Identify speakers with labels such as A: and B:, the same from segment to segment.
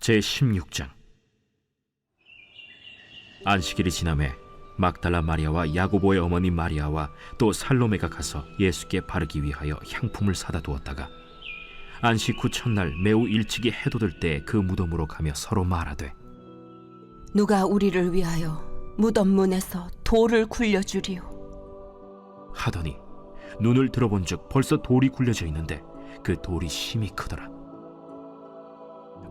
A: 제16장. 안식일이 지나매 막달라 마리아와 야고보의 어머니 마리아와 또 살로메가 가서 예수께 바르기 위하여 향품을 사다 두었다가 안식 후 첫날 매우 일찍이 해돋을 때 그 무덤으로 가며 서로 말하되,
B: 누가 우리를 위하여 무덤 문에서 돌을 굴려주리요?
A: 하더니 눈을 들어본즉 벌써 돌이 굴려져 있는데 그 돌이 심히 크더라.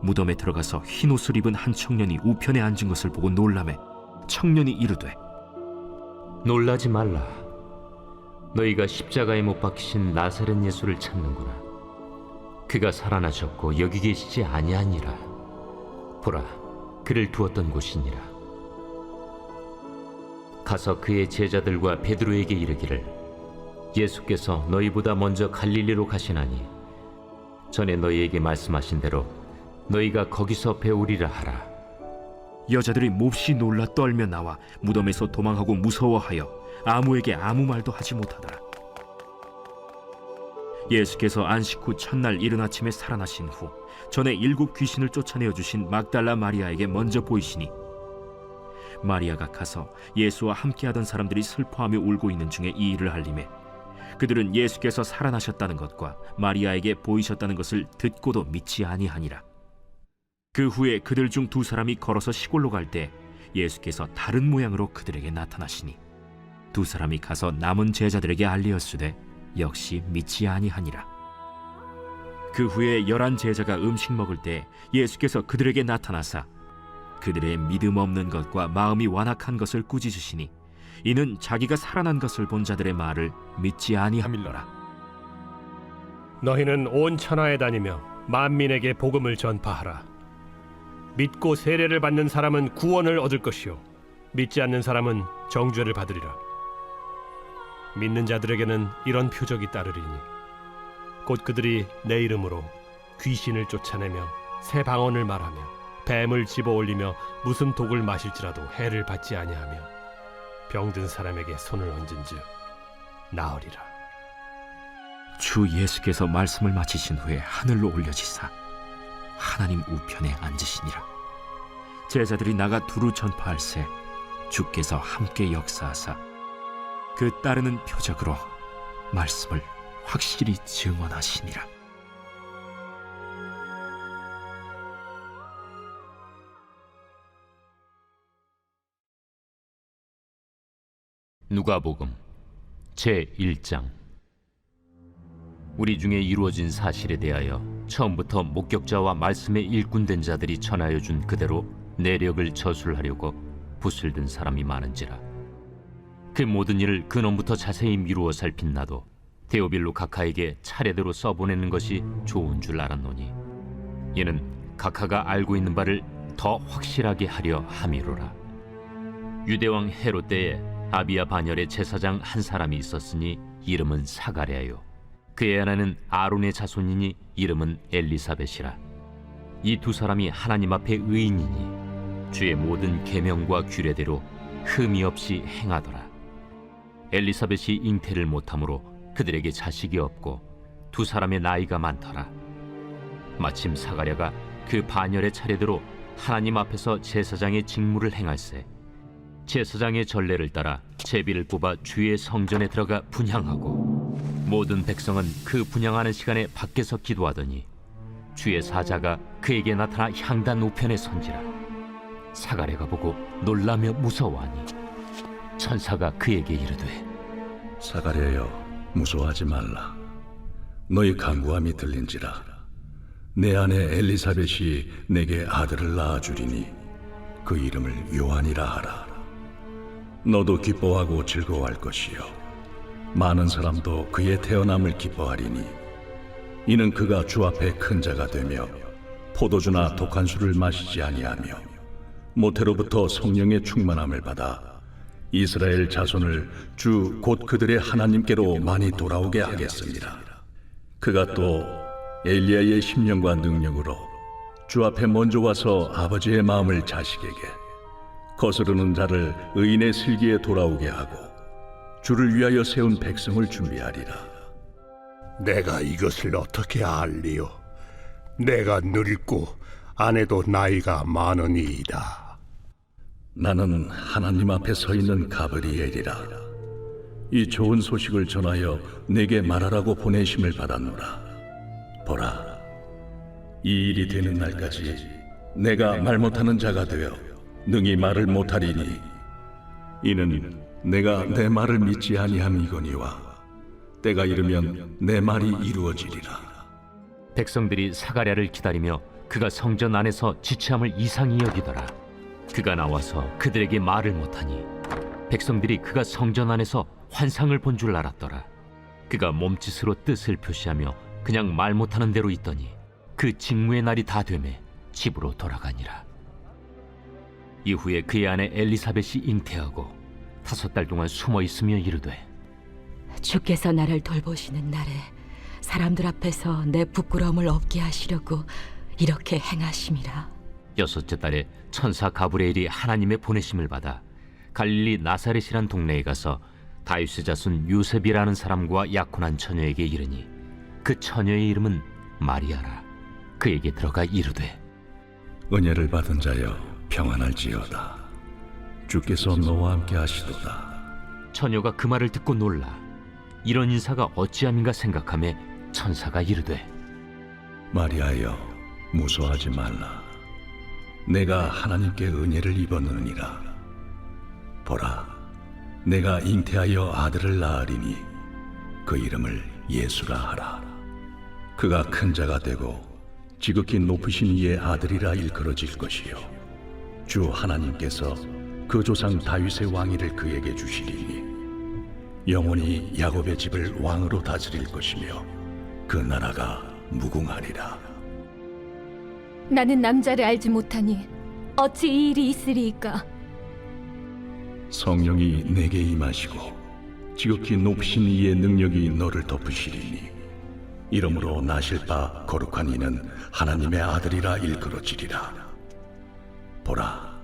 A: 무덤에 들어가서 흰 옷을 입은 한 청년이 우편에 앉은 것을 보고 놀라매 청년이 이르되,
C: 놀라지 말라. 너희가 십자가에 못 박히신 나사렛 예수를 찾는구나. 그가 살아나셨고 여기 계시지 아니하니라. 보라, 그를 두었던 곳이니라. 가서 그의 제자들과 베드로에게 이르기를, 예수께서 너희보다 먼저 갈릴리로 가시나니 전에 너희에게 말씀하신 대로 너희가 거기서 배우리라 하라.
A: 여자들이 몹시 놀라 떨며 나와 무덤에서 도망하고 무서워하여 아무에게 아무 말도 하지 못하더라. 예수께서 안식 후 첫날 이른 아침에 살아나신 후 전에 7 귀신을 쫓아내어 주신 막달라 마리아에게 먼저 보이시니, 마리아가 가서 예수와 함께하던 사람들이 슬퍼하며 울고 있는 중에 이 일을 알림해 그들은 예수께서 살아나셨다는 것과 마리아에게 보이셨다는 것을 듣고도 믿지 아니하니라. 그 후에 그들 중 2 사람이 걸어서 시골로 갈 때 예수께서 다른 모양으로 그들에게 나타나시니 2 사람이 가서 남은 제자들에게 알리었으되 역시 믿지 아니하니라. 그 후에 11 제자가 음식 먹을 때 예수께서 그들에게 나타나사 그들의 믿음 없는 것과 마음이 완악한 것을 꾸짖으시니 이는 자기가 살아난 것을 본 자들의 말을 믿지 아니함일러라.
D: 너희는 온 천하에 다니며 만민에게 복음을 전파하라. 믿고 세례를 받는 사람은 구원을 얻을 것이요 믿지 않는 사람은 정죄를 받으리라. 믿는 자들에게는 이런 표적이 따르리니 곧 그들이 내 이름으로 귀신을 쫓아내며 새 방언을 말하며 뱀을 집어올리며 무슨 독을 마실지라도 해를 받지 아니하며 병든 사람에게 손을 얹은즉 나으리라.
A: 주 예수께서 말씀을 마치신 후에 하늘로 올려지사 하나님 우편에 앉으시니라. 제자들이 나가 두루 전파할새 주께서 함께 역사하사 그 따르는 표적으로 말씀을 확실히 증언하시니라.
C: 누가복음 제1장. 우리 중에 이루어진 사실에 대하여 처음부터 목격자와 말씀에 일꾼된 자들이 전하여 준 그대로 내력을 저술하려고 붓을 든 사람이 많은지라. 그 모든 일을 근원부터 자세히 미루어 살핀 나도 데오빌로 각하에게 차례대로 써보내는 것이 좋은 줄 알았노니 이는 각하가 알고 있는 바를 더 확실하게 하려 함이로라. 유대왕 헤롯 때에 아비야 반열의 제사장 한 사람이 있었으니 이름은 사가랴요. 그의 아내는 아론의 자손이니 이름은 엘리사벳이라. 이 2 사람이 하나님 앞에 의인이니 주의 모든 계명과 규례대로 흠이 없이 행하더라. 엘리사벳이 잉태를 못하므로 그들에게 자식이 없고 2 사람의 나이가 많더라. 마침 사가랴가 그 반열의 차례대로 하나님 앞에서 제사장의 직무를 행할세 제사장의 전례를 따라 제비를 뽑아 주의 성전에 들어가 분향하고 모든 백성은 그 분향하는 시간에 밖에서 기도하더니 주의 사자가 그에게 나타나 향단 우편에 선지라. 사가랴가 보고 놀라며 무서워하니 천사가 그에게 이르되,
E: 사가랴여, 무서워하지 말라. 너희 간구함이 들린지라. 내 아내 엘리사벳이 내게 아들을 낳아주리니 그 이름을 요한이라 하라. 너도 기뻐하고 즐거워할 것이요 많은 사람도 그의 태어남을 기뻐하리니 이는 그가 주 앞에 큰 자가 되며 포도주나 독한 술을 마시지 아니하며 모태로부터 성령의 충만함을 받아 이스라엘 자손을 주 곧 그들의 하나님께로 많이 돌아오게 하겠습니다. 그가 또 엘리야의 심령과 능력으로 주 앞에 먼저 와서 아버지의 마음을 자식에게 거스르는 자를 의인의 슬기에 돌아오게 하고 주를 위하여 세운 백성을 준비하리라.
F: 내가 이것을 어떻게 알리요? 내가 늙고 아내도 나이가 많으니이다.
E: 나는 하나님 앞에 서 있는 가브리엘이라. 이 좋은 소식을 전하여 내게 말하라고 보내심을 받았노라. 보라, 이 일이 되는 날까지 내가 말 못하는 자가 되어 능히 말을 못하리니 이는 내가 내 말을 믿지 아니함이거니와 때가 이르면 내 말이 이루어지리라.
C: 백성들이 사가랴를 기다리며 그가 성전 안에서 지체함을 이상히 여기더라. 그가 나와서 그들에게 말을 못하니 백성들이 그가 성전 안에서 환상을 본 줄 알았더라. 그가 몸짓으로 뜻을 표시하며 그냥 말 못하는 대로 있더니 그 직무의 날이 다 되매 집으로 돌아가니라. 이후에 그의 아내 엘리사벳이 잉태하고 5달 동안 숨어 있으며 이르되
B: 주께서 나를 돌보시는 날에 사람들 앞에서 내 부끄러움을 없게 하시려고 이렇게 행하심이라.
C: 6째 달에 천사 가브리엘이 하나님의 보내심을 받아 갈릴리 나사렛이란 동네에 가서 다윗의 자손 요셉이라는 사람과 약혼한 처녀에게 이르니 그 처녀의 이름은 마리아라. 그에게 들어가 이르되
E: 은혜를 받은 자여 평안할지어다. 주께서 너와 함께 하시도다.
C: 처녀가 그 말을 듣고 놀라 이런 인사가 어찌함인가 생각하며 천사가 이르되
E: 마리아여, 무서워하지 말라. 내가 하나님께 은혜를 입었느니라. 보라, 내가 잉태하여 아들을 낳으리니 그 이름을 예수라 하라. 그가 큰 자가 되고 지극히 높으신 이의 아들이라 일컬어질 것이요 주 하나님께서 그 조상 다윗의 왕위를 그에게 주시리니 영원히 야곱의 집을 왕으로 다스릴 것이며 그 나라가 무궁하리라.
G: 나는 남자를 알지 못하니 어찌 이 일이 있으리이까?
E: 성령이 내게 임하시고 지극히 높으신 이의 능력이 너를 덮으시리니 이러므로 나실 바 거룩한 이는 하나님의 아들이라 일컬어지리라. 보라,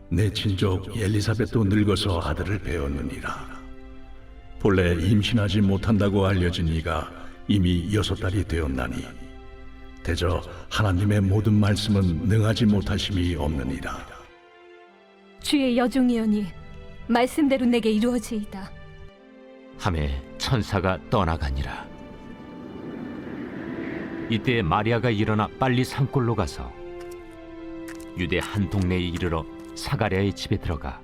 E: 내 친족 엘리사벳도 늙어서 아들을 배웠느니라. 본래 임신하지 못한다고 알려진 이가 이미 6달이 되었나니 대저 하나님의 모든 말씀은 능하지 못하심이 없느니라.
G: 주의 여종이오니 말씀대로 내게 이루어지이다.
C: 하매 천사가 떠나가니라. 이때 마리아가 일어나 빨리 산골로 가서 유대 한 동네에 이르러 사가랴의 집에 들어가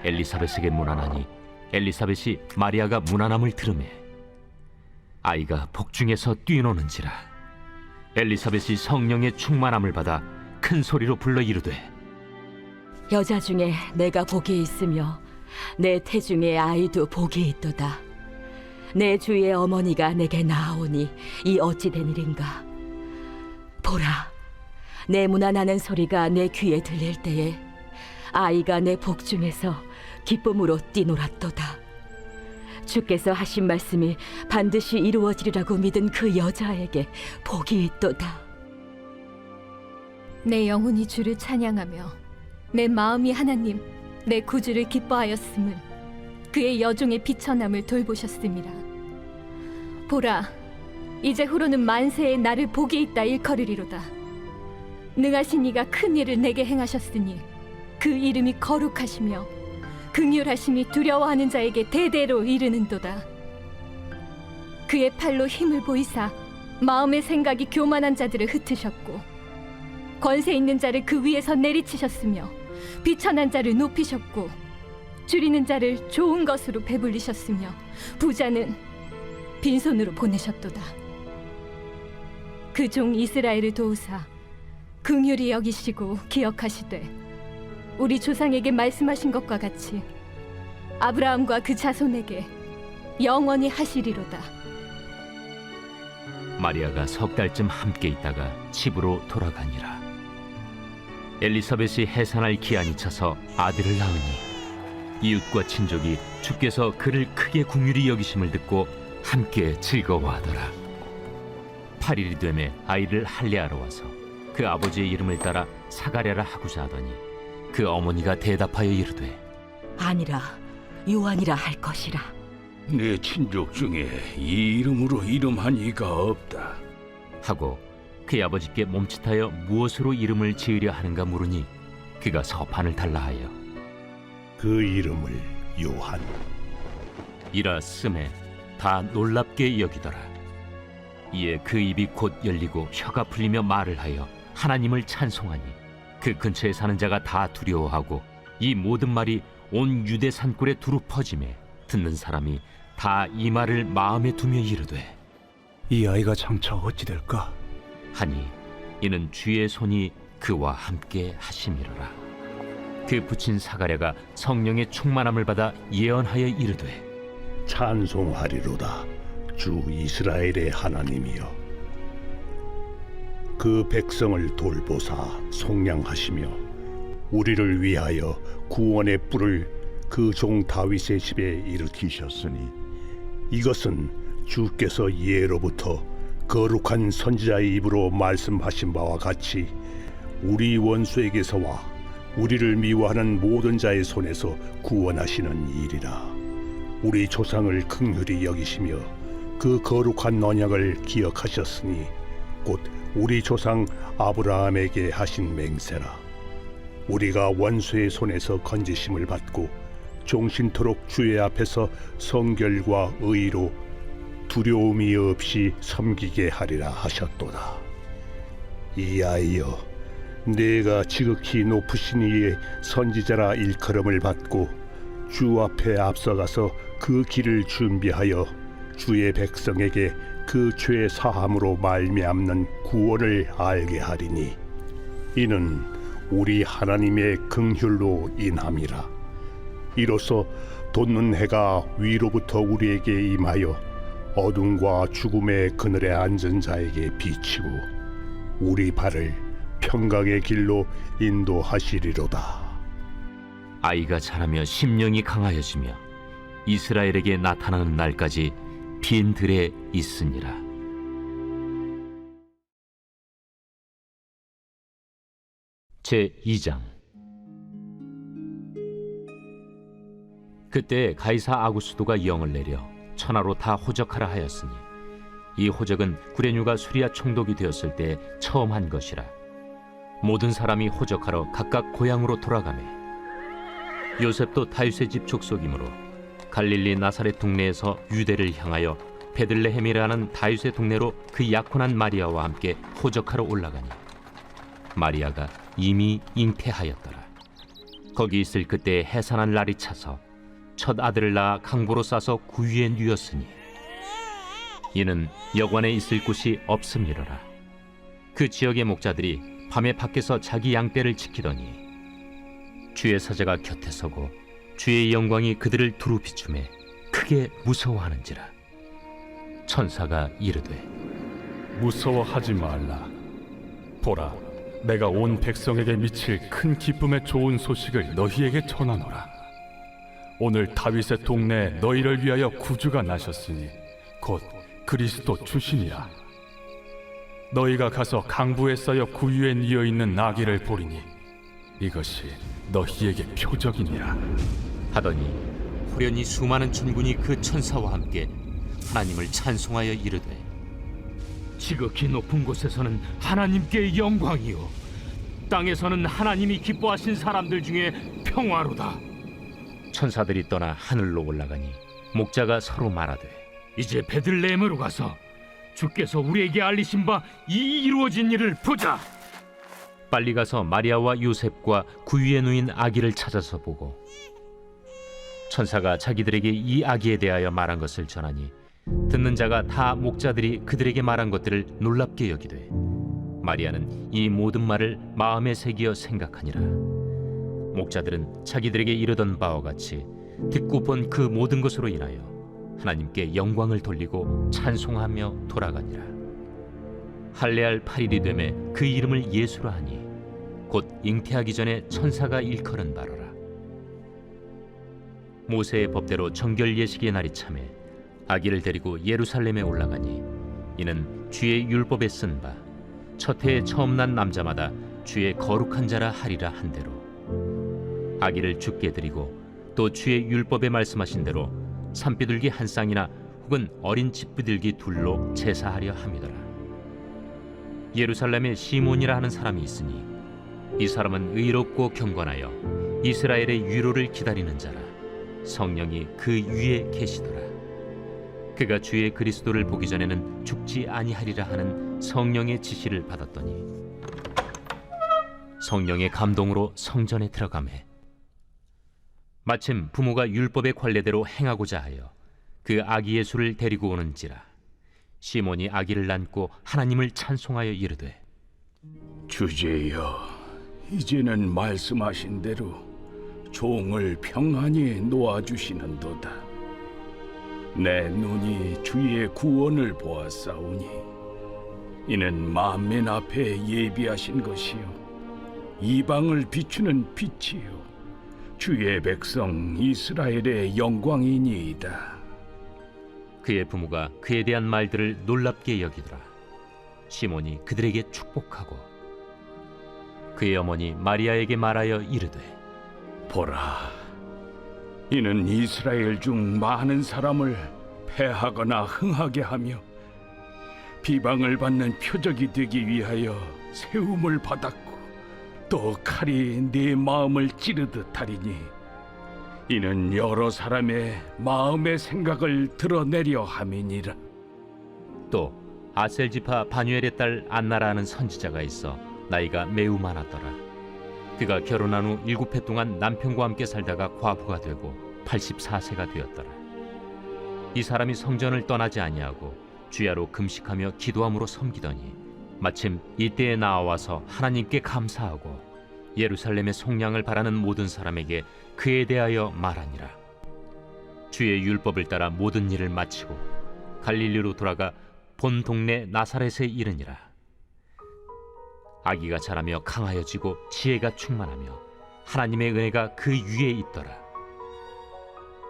C: 엘리사벳에게 문안하니 엘리사벳이 마리아가 문안함을 들으매 아이가 복중에서 뛰노는지라. 엘리사벳이 성령의 충만함을 받아 큰 소리로 불러 이르되
B: 여자 중에 내가 복이 있으며 내 태중에 아이도 복이 있도다. 내 주의 어머니가 내게 나아오니 이 어찌 된 일인가. 보라, 내 문안하는 소리가 내 귀에 들릴 때에 아이가 내 복중에서 기쁨으로 뛰놀았도다. 주께서 하신 말씀이 반드시 이루어지리라고 믿은 그 여자에게 복이 있도다.
G: 내 영혼이 주를 찬양하며 내 마음이 하나님 내 구주를 기뻐하였음은 그의 여종의 비천함을 돌보셨음이라. 보라, 이제 후로는 만세에 나를 복이 있다 일컬으리로다. 능하신 이가 큰 일을 내게 행하셨으니 그 이름이 거룩하시며 긍휼하심이 두려워하는 자에게 대대로 이르는도다. 그의 팔로 힘을 보이사 마음의 생각이 교만한 자들을 흩으셨고 권세 있는 자를 그 위에서 내리치셨으며 비천한 자를 높이셨고 줄이는 자를 좋은 것으로 배불리셨으며 부자는 빈손으로 보내셨도다. 그 종 이스라엘을 도우사 긍휼히 여기시고 기억하시되 우리 조상에게 말씀하신 것과 같이 아브라함과 그 자손에게 영원히 하시리로다.
C: 마리아가 6달쯤 함께 있다가 집으로 돌아가니라. 엘리사벳이 해산할 기한이 차서 아들을 낳으니 이웃과 친족이 주께서 그를 크게 긍휼히 여기심을 듣고 함께 즐거워하더라. 8일이 되매 아이를 할례하러 와서 그 아버지의 이름을 따라 사가랴라 하고자 하더니 그 어머니가 대답하여 이르되
B: 아니라 요한이라 할 것이라.
F: 내 친족 중에 이 이름으로 이름한 이가 없다.
C: 하고 그의 아버지께 몸짓하여 무엇으로 이름을 지으려 하는가 물으니 그가 서판을 달라 하여
F: 그 이름을 요한.
C: 이라 쓰매 다 놀랍게 여기더라. 이에 그 입이 곧 열리고 혀가 풀리며 말을 하여 하나님을 찬송하니 그 근처에 사는 자가 다 두려워하고 이 모든 말이 온 유대 산골에 두루 퍼지매 듣는 사람이 다 이 말을 마음에 두며 이르되
H: 이 아이가 장차 어찌 될까?
C: 하니 이는 주의 손이 그와 함께 하심이로라. 그 붙인 사가랴가 성령의 충만함을 받아 예언하여 이르되
F: 찬송하리로다 주 이스라엘의 하나님이여. 그 백성을 돌보사 속량하시며 우리를 위하여 구원의 뿔을 그 종 다윗의 집에 일으키셨으니 이것은 주께서 예로부터 거룩한 선지자의 입으로 말씀하신 바와 같이 우리 원수에게서와 우리를 미워하는 모든 자의 손에서 구원하시는 일이라. 우리 조상을 긍휼히 여기시며 그 거룩한 언약을 기억하셨으니 곧 우리 조상 아브라함에게 하신 맹세라. 우리가 원수의 손에서 건지심을 받고 종신토록 주의 앞에서 성결과 의로 두려움이 없이 섬기게 하리라 하셨도다. 이아이여, 내가 지극히 높으신 이의 선지자라 일컬음을 받고 주 앞에 앞서가서 그 길을 준비하여 주의 백성에게 그 죄 사함으로 말미암는 구원을 알게 하리니 이는 우리 하나님의 긍휼로 인함이라. 이로써 돋는 해가 위로부터 우리에게 임하여 어둠과 죽음의 그늘에 앉은 자에게 비치고 우리 발을 평강의 길로 인도하시리로다.
C: 아이가 자라며 심령이 강하여지며 이스라엘에게 나타나는 날까지 빈 들에 있으니라. 제2장. 그때 가이사 아구스도가 영을 내려 천하로 다 호적하라 하였으니 이 호적은 구레뉴가 수리아 총독이 되었을 때 처음 한 것이라. 모든 사람이 호적하러 각각 고향으로 돌아가매 요셉도 다윗의 집 족속이므로 갈릴리 나사렛 동네에서 유대를 향하여 베들레헴이라는 다윗의 동네로 그 약혼한 마리아와 함께 호적하러 올라가니 마리아가 이미 잉태하였더라. 거기 있을 그때 해산한 날이 차서 첫 아들을 낳아 강보로 싸서 구유에 누였으니 이는 여관에 있을 곳이 없음이로라. 그 지역의 목자들이 밤에 밖에서 자기 양떼를 지키더니 주의 사자가 곁에 서고 주의 영광이 그들을 두루 비추매 크게 무서워하는지라. 천사가 이르되
H: 무서워하지 말라. 보라, 내가 온 백성에게 미칠 큰 기쁨의 좋은 소식을 너희에게 전하노라. 오늘 다윗의 동네에 너희를 위하여 구주가 나셨으니 곧 그리스도 주시니라. 너희가 가서 강부에 쌓여 구유에 뉘어 있는 나귀를 보리니 이것이 너희에게 표적이니라.
C: 하더니 후련히 수많은 천군이 그 천사와 함께 하나님을 찬송하여 이르되 지극히 높은 곳에서는 하나님께 영광이요 땅에서는 하나님이 기뻐하신 사람들 중에 평화로다. 천사들이 떠나 하늘로 올라가니 목자가 서로 말하되 이제 베들레헴으로 가서 주께서 우리에게 알리신 바 이 이루어진 일을 보자. 빨리 가서 마리아와 요셉과 구유에 누인 아기를 찾아서 보고 천사가 자기들에게 이 아기에 대하여 말한 것을 전하니 듣는 자가 다 목자들이 그들에게 말한 것들을 놀랍게 여기되 마리아는 이 모든 말을 마음에 새기어 생각하니라. 목자들은 자기들에게 이르던 바와 같이 듣고 본 그 모든 것으로 인하여 하나님께 영광을 돌리고 찬송하며 돌아가니라. 할례할 8일이 되매 그 이름을 예수라 하니 곧 잉태하기 전에 천사가 일컬은 바로라. 모세의 법대로 정결 예식의 날이 차매 아기를 데리고 예루살렘에 올라가니 이는 주의 율법에 쓴 바 첫 해에 처음 난 남자마다 주의 거룩한 자라 하리라 한 대로 아기를 주께 드리고 또 주의 율법에 말씀하신 대로 산비둘기 한 쌍이나 혹은 어린 집비둘기 둘로 제사하려 함이더라. 예루살렘에 시몬이라 하는 사람이 있으니 이 사람은 의롭고 경건하여 이스라엘의 위로를 기다리는 자라. 성령이 그 위에 계시더라. 그가 주의 그리스도를 보기 전에는 죽지 아니하리라 하는 성령의 지시를 받았더니 성령의 감동으로 성전에 들어가매 마침 부모가 율법의 관례대로 행하고자 하여 그 아기 예수를 데리고 오는지라. 시몬이 아기를 안고 하나님을 찬송하여 이르되
F: 주제여, 이제는 말씀하신 대로 종을 평안히 놓아주시는도다. 내 눈이 주의 구원을 보았사오니 이는 만민 앞에 예비하신 것이요 이방을 비추는 빛이요 주의 백성 이스라엘의 영광이니이다.
C: 그의 부모가 그에 대한 말들을 놀랍게 여기더라. 시몬이 그들에게 축복하고 그의 어머니 마리아에게 말하여 이르되
F: 보라, 이는 이스라엘 중 많은 사람을 패하거나 흥하게 하며 비방을 받는 표적이 되기 위하여 세움을 받았고 또 칼이 네 마음을 찌르듯 하리니 이는 여러 사람의 마음의 생각을 드러내려 함이니라.
C: 또 아셀지파 바뉴엘의 딸 안나라 하는 선지자가 있어 나이가 매우 많았더라. 그가 결혼한 후 7해 동안 남편과 함께 살다가 과부가 되고 84세가 되었더라. 이 사람이 성전을 떠나지 아니하고 주야로 금식하며 기도함으로 섬기더니 마침 이때에 나와서 하나님께 감사하고 예루살렘의 속량을 바라는 모든 사람에게 그에 대하여 말하니라. 주의 율법을 따라 모든 일을 마치고 갈릴리로 돌아가 본 동네 나사렛에 이르니라. 아기가 자라며 강하여지고 지혜가 충만하며 하나님의 은혜가 그 위에 있더라.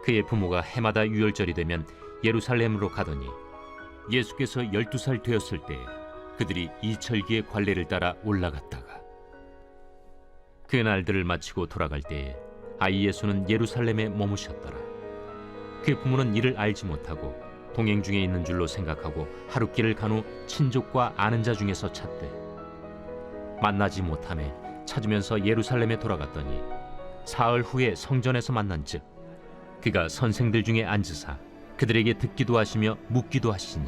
C: 그의 부모가 해마다 유월절이 되면 예루살렘으로 가더니 예수께서 12살 되었을 때에 그들이 이철기의 관례를 따라 올라갔다가 그 날들을 마치고 돌아갈 때에 아이 예수는 예루살렘에 머무셨더라. 그 부모는 이를 알지 못하고 동행 중에 있는 줄로 생각하고 하룻길을 간 후 친족과 아는 자 중에서 찾되 만나지 못하매 찾으면서 예루살렘에 돌아갔더니 사흘 후에 성전에서 만난즉 그가 선생들 중에 앉으사 그들에게 듣기도 하시며 묻기도 하시니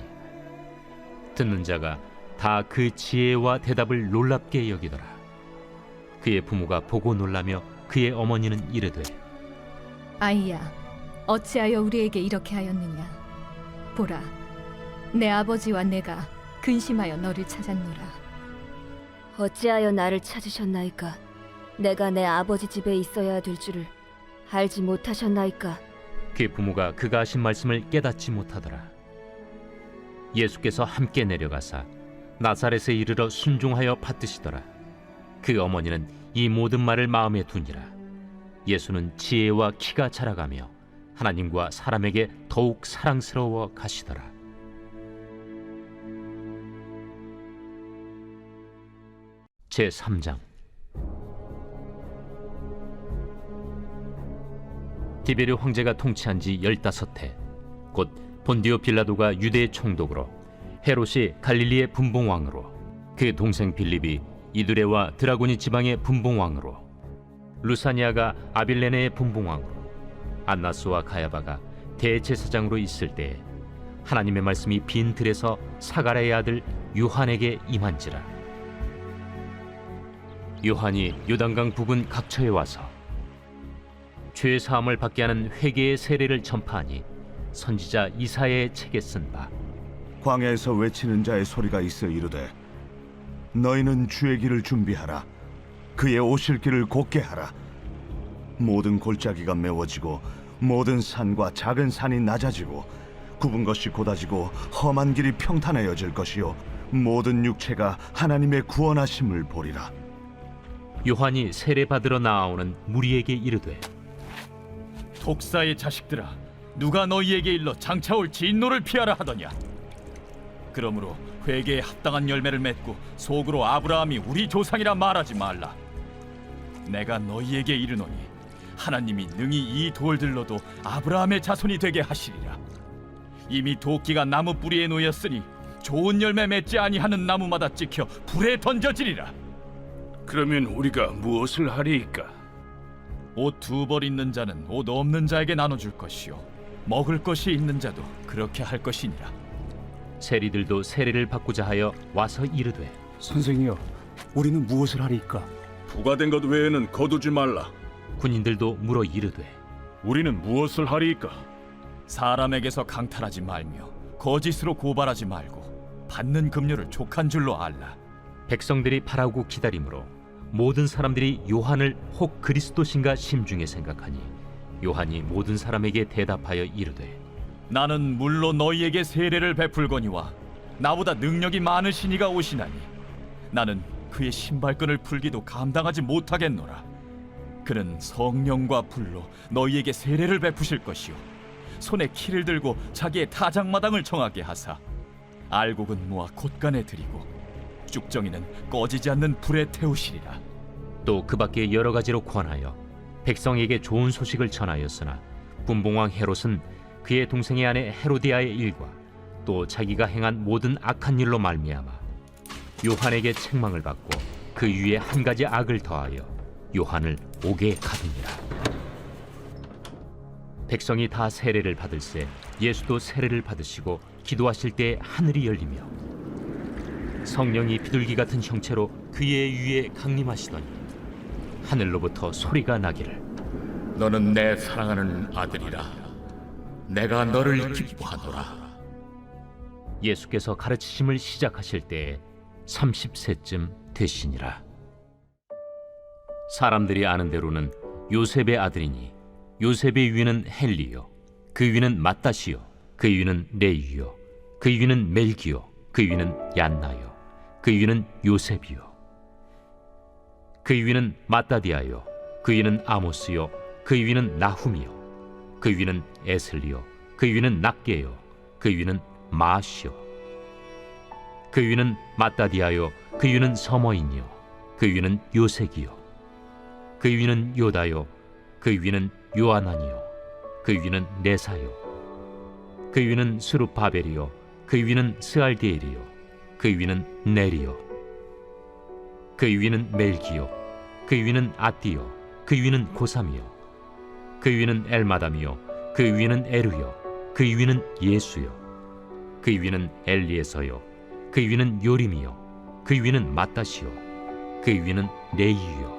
C: 듣는 자가 다 그 지혜와 대답을 놀랍게 여기더라. 그의 부모가 보고 놀라며 그의 어머니는 이르되
G: 아이야, 어찌하여 우리에게 이렇게 하였느냐? 보라, 내 아버지와 내가 근심하여 너를 찾았노라.
I: 어찌하여 나를 찾으셨나이까? 내가 내 아버지 집에 있어야 될 줄을 알지 못하셨나이까?
C: 그의 부모가 그가 하신 말씀을 깨닫지 못하더라. 예수께서 함께 내려가사 나사렛에 이르러 순종하여 받드시더라. 그 어머니는 이 모든 말을 마음에 두니라. 예수는 지혜와 키가 자라가며 하나님과 사람에게 더욱 사랑스러워 가시더라. 제3장. 디베르 황제가 통치한 지 15해 곧 본디오 빌라도가 유대의 총독으로 헤롯이 갈릴리의 분봉왕으로 그 동생 빌립이 이두레와 드라고니 지방의 분봉왕으로 루사니아가 아빌레네의 분봉왕으로 안나스와 가야바가 대제사장으로 있을 때에 하나님의 말씀이 빈 들에서 사가랴의 아들 요한에게 임한지라. 요한이 요단강 부근 각처에 와서 죄 사함을 받게 하는 회개의 세례를 전파하니 선지자 이사야의 책에 쓴 바
J: 광야에서 외치는 자의 소리가 있어 이르되 너희는 주의 길을 준비하라. 그의 오실 길을 곧게 하라. 모든 골짜기가 메워지고 모든 산과 작은 산이 낮아지고 굽은 것이 곧아지고 험한 길이 평탄해져질 것이요 모든 육체가 하나님의 구원하심을 보리라.
C: 요한이 세례 받으러 나아오는 무리에게 이르되
K: 독사의 자식들아, 누가 너희에게 일러 장차 올 진노를 피하라 하더냐? 그러므로 회개에 합당한 열매를 맺고 속으로 아브라함이 우리 조상이라 말하지 말라. 내가 너희에게 이르노니 하나님이 능히 이 돌들로도 아브라함의 자손이 되게 하시리라. 이미 도끼가 나무 뿌리에 놓였으니 좋은 열매 맺지 아니하는 나무마다 찍혀 불에 던져지리라.
F: 그러면 우리가 무엇을 하리이까?
K: 옷 2벌 있는 자는 옷 없는 자에게 나눠줄 것이요 먹을 것이 있는 자도 그렇게 할 것이니라.
C: 세리들도 세례를 받고자 하여 와서 이르되
L: 선생이여, 우리는 무엇을 하리이까?
E: 부과된 것 외에는 거두지 말라.
C: 군인들도 물어 이르되
H: 우리는 무엇을 하리이까?
K: 사람에게서 강탈하지 말며 거짓으로 고발하지 말고 받는 급료를 족한 줄로 알라.
C: 백성들이 바라고 기다림으로 모든 사람들이 요한을 혹 그리스도신가 심중에 생각하니 요한이 모든 사람에게 대답하여 이르되
K: 나는 물로 너희에게 세례를 베풀거니와 나보다 능력이 많으신 이가 오시나니 나는 그의 신발끈을 풀기도 감당하지 못하겠노라. 그는 성령과 불로 너희에게 세례를 베푸실 것이요 손에 키를 들고 자기의 타작마당을 정하게 하사 알곡은 모아 곶간에 들이고 쭉정이는 꺼지지 않는 불에 태우시리라.
C: 또 그 밖에 여러 가지로 권하여 백성에게 좋은 소식을 전하였으나 분봉왕 헤롯은 그의 동생의 아내 헤로디아의 일과 또 자기가 행한 모든 악한 일로 말미암아 요한에게 책망을 받고 그 위에 한 가지 악을 더하여 요한을 옥에 가두니라. 백성이 다 세례를 받을새 예수도 세례를 받으시고 기도하실 때 하늘이 열리며 성령이 비둘기 같은 형체로 그의 위에 강림하시더니 하늘로부터 소리가 나기를
F: 너는 내 사랑하는 아들이라. 내가 너를 기뻐하노라.
C: 예수께서 가르치심을 시작하실 때에 30세쯤 되시니라. 사람들이 아는 대로는 요셉의 아들이니 요셉의 위는 헬리요 그 위는 맏다시요 그 위는 레위요 그 위는 멜기요 그 위는 얀나요 그 위는 요셉이요 그 위는 마따디아요 그 위는 아모스요 그 위는 나훔이요 그 위는 에슬리요 그 위는 낫게요 그 위는 마시요 그 위는 마따디아요 그 위는 서머인이요 그 위는 요색이요 그 위는 요다요 그 위는 요아난이요 그 위는 네사요 그 위는 스룹바벨이요 그 위는 스알디엘이요 그 위는 네리요 그 위는 멜기요 그 위는 아띠요 그 위는 고삼이요 그 위는 엘마담이요 그 위는 에루요 그 위는 예수요 그 위는 엘리에서요 그 위는 요림이요 그 위는 마따시요 그 위는 레이유요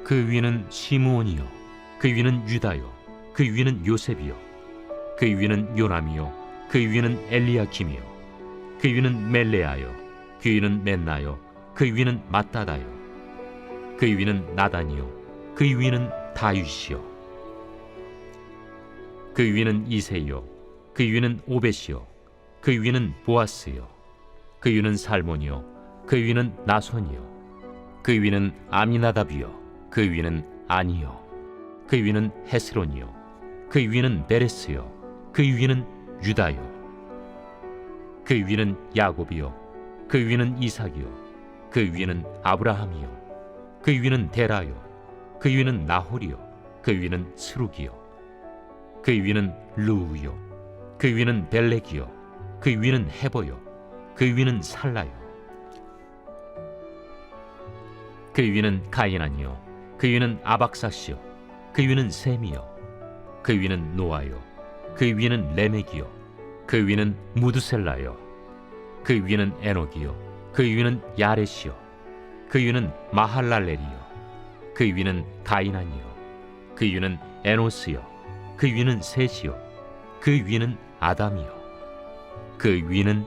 C: 그 위는 시므온이요 그 위는 유다요 그 위는 요셉이요 그 위는 요남이요 그 위는 엘리야킴이요 그 위는 멜레아요 그 위는 멘나요 그 위는 마따다요 그 위는 나단이요 그 위는 다윗이요 그 위는 이세요 그 위는 오벳이요 그 위는 보아스요 그 위는 살몬이요 그 위는 나손이요 그 위는 아미나답이요 그 위는 아니요 그 위는 헤스론이요 그 위는 베레스요 그 위는 유다요 그 위는 야곱이요 그 위는 이삭이요 그 위는 아브라함이요 그 위는 데라요 그 위는 나홀이요 그 위는 스룩이요 그 위는 루우요 그 위는 벨렉이요 그 위는 헤보요 그 위는 살라요 그 위는 가이난이요 그 위는 아박사시요 그 위는 셈이요 그 위는 노아요 그 위는 레멕이요 그 위는 무드셀라요 그 위는 에녹이요 그 위는 야렛이요 그 위는 마할랄렐이요 그 위는 가이난이요 그 위는 에노스요 그 위는 셋이요 그 위는 아담이요 그 위는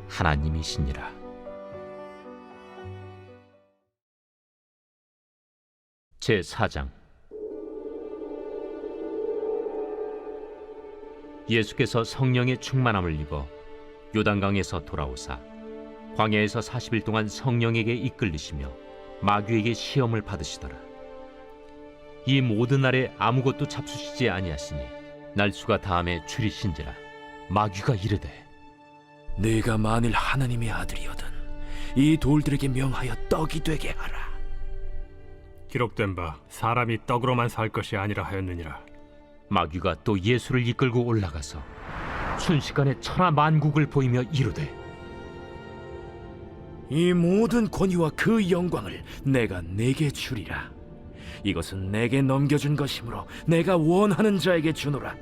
C: 하나님이시니라. 제4장. 예수께서 성령의 충만함을 입어 요단강에서 돌아오사 광야에서 40일 동안 성령에게 이끌리시며 마귀에게 시험을 받으시더라. 이 모든 날에 아무것도 잡수시지 아니하시니 날수가 다함에 줄이신지라. 마귀가 이르되
A: 네가 만일 하나님의 아들이거든 이 돌들에게 명하여 떡이 되게 하라.
D: 기록된 바 사람이 떡으로만 살 것이 아니라 하였느니라.
C: 마귀가 또 예수를 이끌고 올라가서 순식간에 천하 만국을 보이며 이르되
A: 이 모든 권위와 그 영광을 내가 네게 주리라. 이것은 내게 넘겨준 것이므로 내가 원하는 자에게 주노라.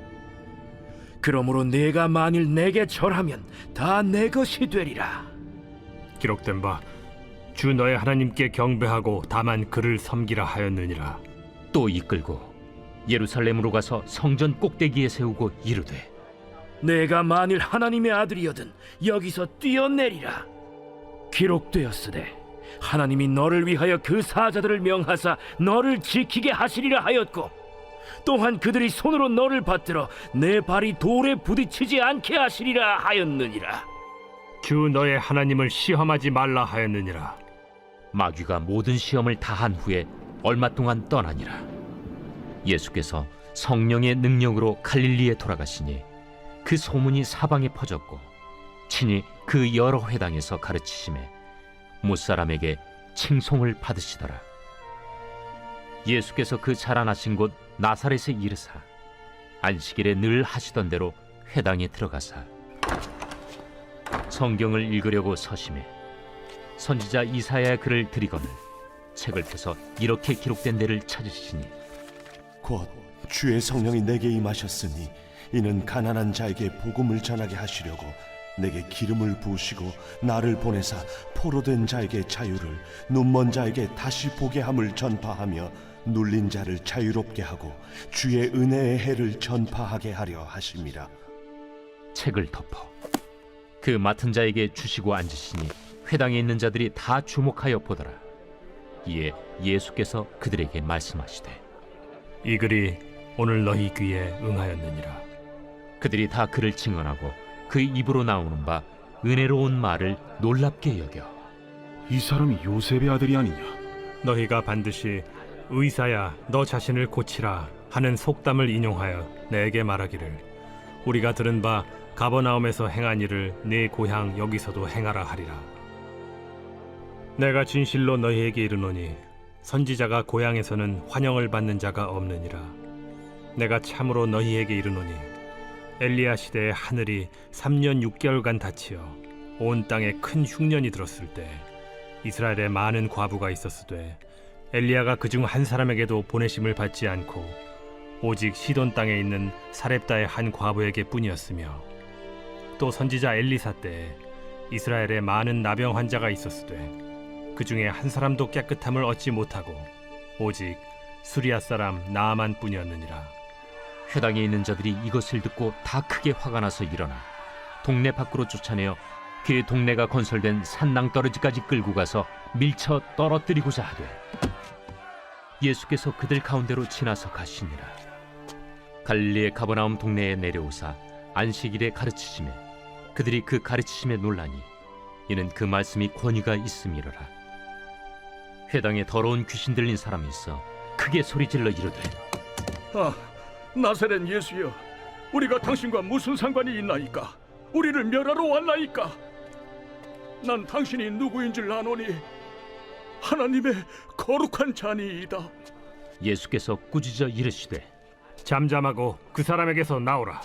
A: 그러므로 네가 만일 내게 절하면 다 내 것이 되리라.
D: 기록된 바 주 너의 하나님께 경배하고 다만 그를 섬기라 하였느니라.
C: 또 이끌고 예루살렘으로 가서 성전 꼭대기에 세우고 이르되
A: 내가 만일 하나님의 아들이여든 여기서 뛰어내리라. 기록되었으되 하나님이 너를 위하여 그 사자들을 명하사 너를 지키게 하시리라 하였고 또한 그들이 손으로 너를 받들어 내 발이 돌에 부딪히지 않게 하시리라 하였느니라.
D: 주 너의 하나님을 시험하지 말라 하였느니라.
C: 마귀가 모든 시험을 다한 후에 얼마 동안 떠나니라. 예수께서 성령의 능력으로 갈릴리에 돌아가시니 그 소문이 사방에 퍼졌고 친히 그 여러 회당에서 가르치심에 못사람에게 칭송을 받으시더라. 예수께서 그 자라나신 곳 나사렛에 이르사 안식일에 늘 하시던 대로 회당에 들어가사 성경을 읽으려고 서심해 선지자 이사야의 글을 들이거늘 책을 펴서 이렇게 기록된 데를 찾으시니
J: 곧 주의 성령이 내게 임하셨으니 이는 가난한 자에게 복음을 전하게 하시려고 내게 기름을 부으시고 나를 보내사 포로된 자에게 자유를 눈먼 자에게 다시 보게 함을 전파하며 눌린 자를 자유롭게 하고 주의 은혜의 해를 전파하게 하려 하심이라.
C: 책을 덮어 그 맡은 자에게 주시고 앉으시니 회당에 있는 자들이 다 주목하여 보더라. 이에 예수께서 그들에게 말씀하시되
D: 이 글이 오늘 너희 귀에 응하였느니라.
C: 그들이 다 그를 증언하고 그 입으로 나오는 바 은혜로운 말을 놀랍게 여겨
H: 이 사람이 요셉의 아들이 아니냐?
D: 너희가 반드시 의사야 너 자신을 고치라 하는 속담을 인용하여 내게 말하기를 우리가 들은 바 가버나움에서 행한 일을 네 고향 여기서도 행하라 하리라. 내가 진실로 너희에게 이르노니 선지자가 고향에서는 환영을 받는 자가 없느니라. 내가 참으로 너희에게 이르노니 엘리야 시대에 하늘이 3년 6개월간 닫히어 온 땅에 큰 흉년이 들었을 때 이스라엘에 많은 과부가 있었으되 엘리야가 그중 한 사람에게도 보내심을 받지 않고 오직 시돈 땅에 있는 사렙다의 한 과부에게 뿐이었으며 또 선지자 엘리사 때에 이스라엘에 많은 나병 환자가 있었으되 그 중에 한 사람도 깨끗함을 얻지 못하고 오직 수리아 사람 나아만 뿐이었느니라.
C: 회당에 있는 자들이 이것을 듣고 다 크게 화가 나서 일어나 동네 밖으로 쫓아내어 그 동네가 건설된 산낭떠러지까지 끌고 가서 밀쳐 떨어뜨리고자 하되 예수께서 그들 가운데로 지나서 가시니라. 갈릴리의 가버나움 동네에 내려오사 안식일에 가르치시매 그들이 그 가르치심에 놀라니 이는 그 말씀이 권위가 있음이로라. 회당에 더러운 귀신 들린 사람이 있어 크게 소리질러 이르되
F: 아, 나사렛 예수여, 우리가 당신과 무슨 상관이 있나이까? 우리를 멸하러 왔나이까? 난 당신이 누구인 줄 아노니 하나님의 거룩한 자니이다.
C: 예수께서 꾸짖어 이르시되
D: 잠잠하고 그 사람에게서 나오라.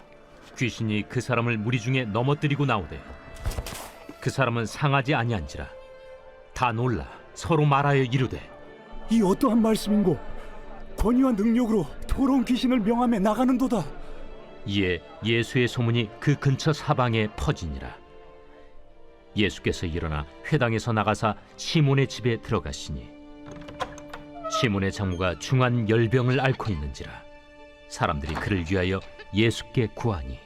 C: 귀신이 그 사람을 무리 중에 넘어뜨리고 나오되 그 사람은 상하지 아니한지라. 다 놀라 서로 말하여 이르되
L: 이 어떠한 말씀인고 권위와 능력으로 더러운 귀신을 명함에 나가는도다.
C: 이에 예수의 소문이 그 근처 사방에 퍼지니라. 예수께서 일어나 회당에서 나가사 시몬의 집에 들어가시니 시몬의 장모가 중한 열병을 앓고 있는지라. 사람들이 그를 위하여 예수께 구하니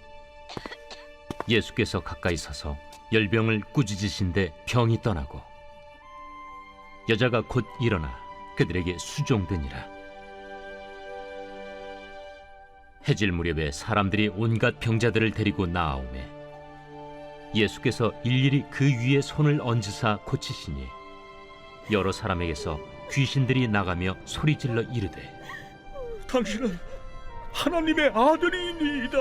C: 예수께서 가까이 서서 열병을 꾸짖으신데 병이 떠나고 여자가 곧 일어나 그들에게 수종되니라. 해질 무렵에 사람들이 온갖 병자들을 데리고 나아오매 예수께서 일일이 그 위에 손을 얹으사 고치시니 여러 사람에게서 귀신들이 나가며 소리질러 이르되
F: 당신은 하나님의 아들이니이다.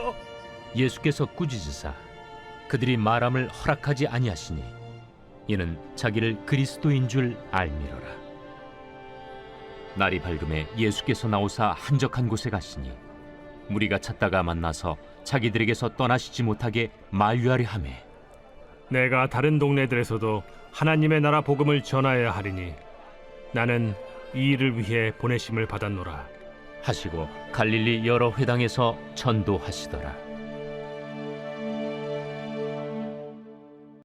C: 예수께서 꾸짖으사 그들이 말함을 허락하지 아니하시니 이는 자기를 그리스도인 줄 알미러라. 날이 밝음에 예수께서 나오사 한적한 곳에 가시니 무리가 찾다가 만나서 자기들에게서 떠나시지 못하게 만류하려 하매
D: 내가 다른 동네들에서도 하나님의 나라 복음을 전하여야 하리니 나는 이 일을 위해 보내심을 받았노라
C: 하시고 갈릴리 여러 회당에서 전도하시더라.